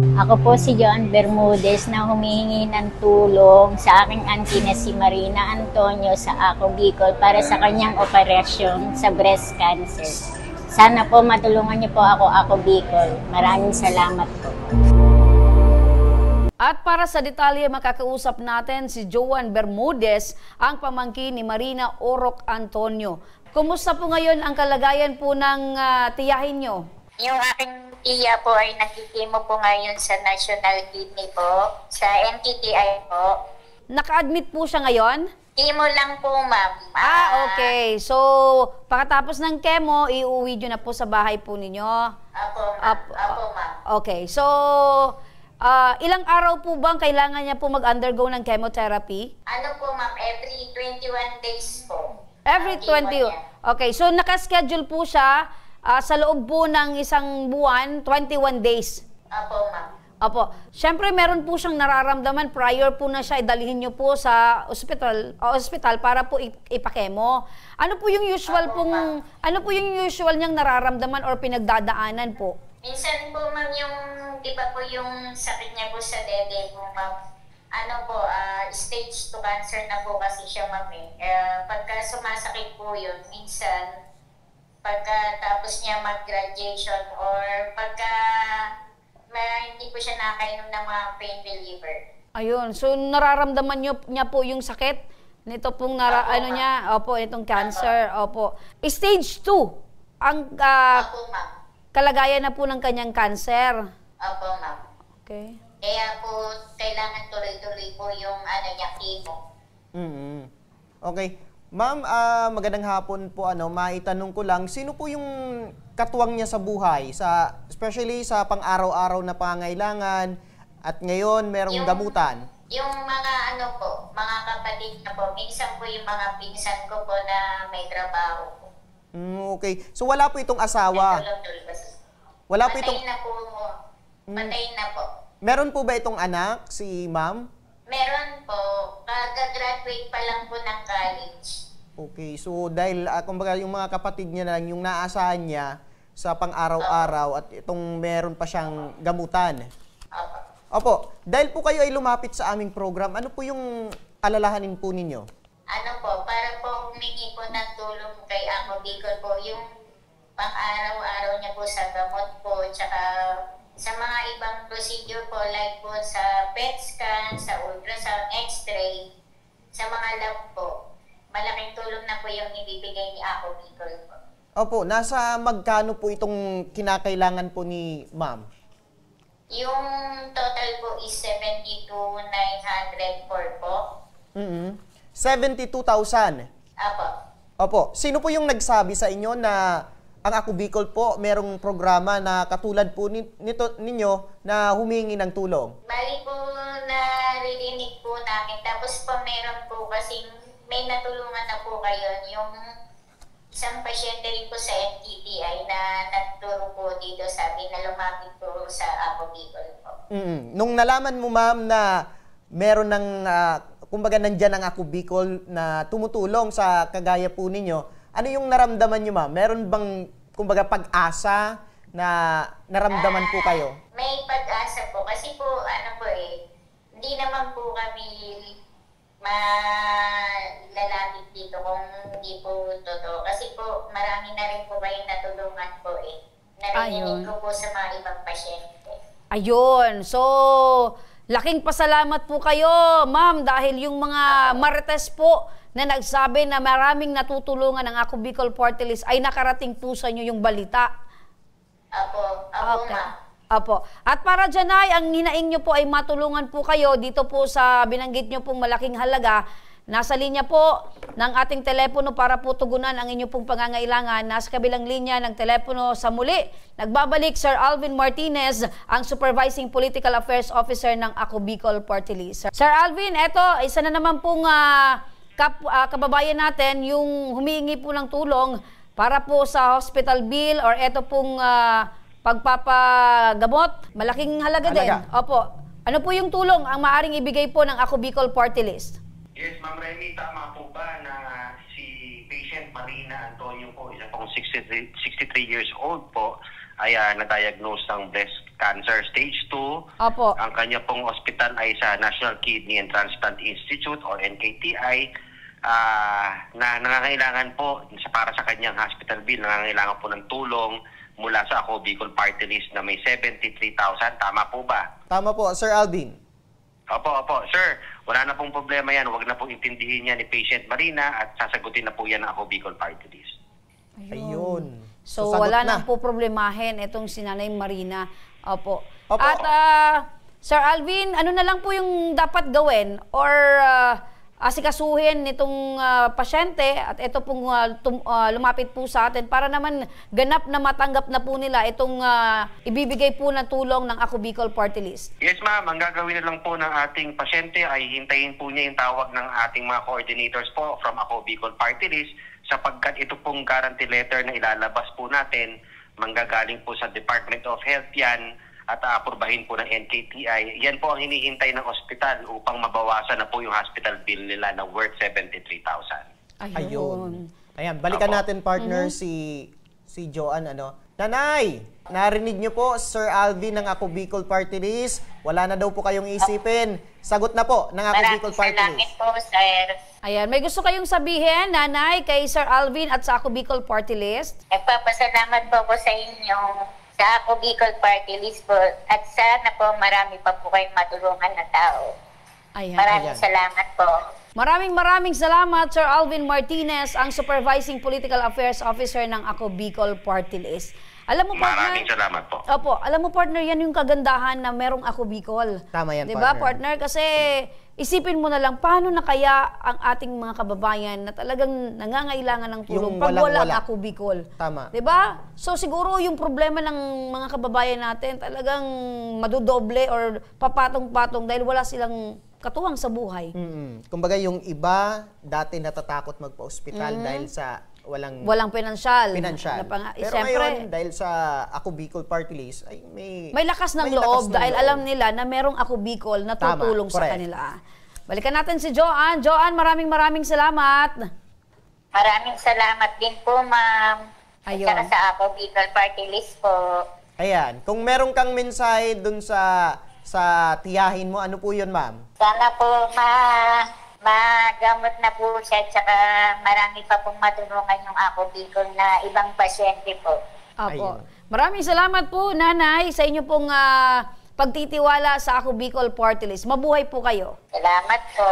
Ako po si Joan Bermudez na humihingi ng tulong sa aking auntie na si Marina Antonio sa Ako Bicol para sa kanyang operasyon sa breast cancer. Sana po matulungan niyo po Ako Bicol. Maraming salamat po. At para sa detalye, makakausap natin si Joan Bermudez, ang pamangkin ni Marina Oroc Antonio. Kumusta po ngayon ang kalagayan po ng tiyahin nyo? Yung aking tiya po ay nagkikimo po ngayon sa National Kidney po, sa NTTI po. Naka-admit po siya ngayon? Chemo lang po, ma'am. Okay. So, pagkatapos ng chemo, iuwi nyo na po sa bahay po ninyo? Apo, ma'am. Apo, ma'am. Okay. So, ilang araw po bang kailangan niya po mag-undergo ng chemotherapy? Ano po, ma'am? Every 21 days po. Every 20? Okay. So, nakaschedule po siya sa loob po ng isang buwan, 21 days. Apo, ma'am. Opo. Siyempre, meron po siyang nararamdaman prior po na siya, idalhin niyo po sa ospital para po ipakemo. Ano po yung usual ano po yung usual niyang nararamdaman or pinagdadaanan po? Minsan po, ma'am, yung, di ba po yung sakit niya po sa dede po, ma'am, ano po, stage 2 cancer na po kasi siya, ma'am, eh. Pagka sumasakit po yun, minsan, pagkatapos niya mag-graduation or pagka hindi po siya nakakainom ng mga pain reliever. Ayun. So, nararamdaman niya po yung sakit nito pong itong cancer. Opo. Stage 2 ang kalagayan na po ng kanyang cancer. Opo, ma'am. Okay. Kaya po, kailangan tuloy-tuloy po yung niya, chemo. Okay. Ma'am, magandang hapon po. Maitanong ko lang, sino po yung katuwang niya sa buhay, especially sa pang-araw-araw na pangangailangan at ngayon merong gamutan? Yung mga mga kapatid na po, minsan po yung mga pinsan ko po na may trabaho. Okay. So wala po itong asawa? Wala po itong... Patay na po. Meron po ba itong anak, si ma'am? Meron po. Kag-graduate pa lang po ng college. Okay. So, dahil, kumbaga, yung mga kapatid niya na lang, yung naasahan niya sa pang-araw-araw at itong meron pa siyang gamutan. Opo. Dahil po kayo ay lumapit sa aming program, ano po yung alalahanin po ninyo? Ano po, para po humingi po ng tulong kay Ako Bicol po, yung pang-araw-araw niya po sa gamot po, tsaka sa mga ibang procedure po, like po sa PET scan, sa ultrasound, x-ray, sa mga lab po, malaking tulong na po yung ibibigay ni Ako Bicol po. Opo, nasa magkano po itong kinakailangan po ni ma'am? Yung total po is 72,904 po. 72,000? Apo. Opo. Sino po yung nagsabi sa inyo na ang Ako Bicol po merong programa na katulad po ninyo na humingi ng tulong? Bali po naririnig po namin. Tapos po meron po kasi may natulungan na po kayo. Yung isang pasyente rin po sa NTTI na nagturo po dito, sabi na lumapit po sa Ako Bicol po. Nung nalaman mo, ma'am, na meron ng, kumbaga nandyan ang Ako Bicol na tumutulong sa kagaya po ninyo, ano yung naramdaman nyo, ma'am? Meron bang, kumbaga, pag-asa na naramdaman po kayo? May pag-asa po. Kasi po, hindi naman po kami malalapit dito kung hindi po totoo. Kasi po, marami na rin po kayong natulungan po eh. Narinig ko po sa mga ibang pasyente. Ayun. So, laking pasalamat po kayo, ma'am, dahil yung mga marites po na nagsabi na maraming natutulungan ng Ako Bicol Party List ay nakarating po sa inyo yung balita. Apo, Okay. ma'am. Apo. At para dyan ay, ang hinaing nyo po ay matulungan po kayo dito po sa binanggit nyo pong malaking halaga. Nasa linya po ng ating telepono para po tugunan ang inyong pong pangangailangan. Nasa kabilang linya ng telepono sa muli. Nagbabalik Sir Alvin Martinez, ang Supervising Political Affairs Officer ng Ako Bicol Party List. Sir Alvin, eto, isa na naman pong kababayan natin yung humihingi po ng tulong para po sa hospital bill or eto pong pagpapagamot. Malaking halaga din. Opo. Ano po yung tulong ang maaring ibigay po ng Ako Bicol Party List? Yes, Ma'am Remy, tama po ba na si patient Marina Antonio po, isa pong 63 years old po, ay na-diagnose ng breast cancer stage 2. Opo. Ang kanya pong ospital ay sa National Kidney and Transplant Institute or NKTI na nangangailangan po para sa kanyang hospital bill, nangangailangan po ng tulong mula sa Ako Bicol Party List na may 73,000. Tama po ba? Tama po, Sir Alvin. Opo. Sir, wala na pong problema yan. Huwag na pong intindihin yan ni Patient Marina at sasagutin na po yan ng Ako Bicol Party List. Ayun. So, sagot wala na. nang po problemahin itong si Nanay Marina. Opo. Opo. At Sir Alvin, ano na lang po yung dapat gawin or asikasuhin nitong pasyente at ito pong lumapit po sa atin para naman ganap na matanggap na po nila itong ibibigay po na tulong ng Ako Bicol Party List? Yes ma'am, ang gagawin na lang po ng ating pasyente ay hintayin po niya yung tawag ng ating mga coordinators po from Ako Bicol Party List sapagkat ito pong guarantee letter na ilalabas po natin, manggagaling po sa Department of Health yan at aapurbahin po ng NKTI. Yan po ang hinihintay ng ospital upang mabawasan na po yung hospital bill nila na worth 73,000. Ayun. Ayan, balikan Opo. natin partner si Joanne Nanay, narinig niyo po Sir Alvin ng Ako Bicol Party List. Wala na daw po kayong isipin. Sagot na po ng Ako Bicol Party Maraming List. salamat po, sir. Ayan, may gusto kayong sabihin, Nanay, kay Sir Alvin at sa Ako Bicol Party List? Nagpapasalamat po ako sa inyo sa Ako Bicol Party List po at sana po marami pa po kayong matulungan na tao. Ayan. Maraming salamat po. Maraming salamat, Sir Alvin Martinez, ang Supervising Political Affairs Officer ng Ako Bicol Party List. Alam mo, partner, Maraming salamat po. Opo, alam mo partner, yan yung kagandahan na merong Ako Bicol. Tama yan, Diba, partner? Kasi isipin mo na lang, paano na kaya ang ating mga kababayan na talagang nangangailangan ng tulong Yung pag walang walang-wala. Ako Bicol. Tama. Diba? So siguro yung problema ng mga kababayan natin talagang madudoble or papatong-patong dahil wala silang katuwang sa buhay. Kumbaga yung iba, dati natatakot magpa-ospital dahil sa Walang pinansyal. pinansyal. Pero Siyempre, ngayon, dahil sa Ako Bicol Party List, ay may lakas ng may loob lakas ng dahil loob. alam nila na merong Ako Bicol na Tama, tutulong sa correct. kanila. Balikan natin si Joanne. Joanne, maraming salamat. Maraming salamat din po, ma'am. Ayun. At saka sa Ako Bicol Party List po. Ayan, kung meron kang mensahe dun sa tiyahin mo, ano po yun, ma'am? Sana po magamot na po siya at saka marami pa pong matulungan yung Ako Bicol na ibang pasyente po. Opo. Ayun. Maraming salamat po, Nanay, sa inyo pong pagtitiwala sa Ako Bicol Party List. Mabuhay po kayo. Salamat po.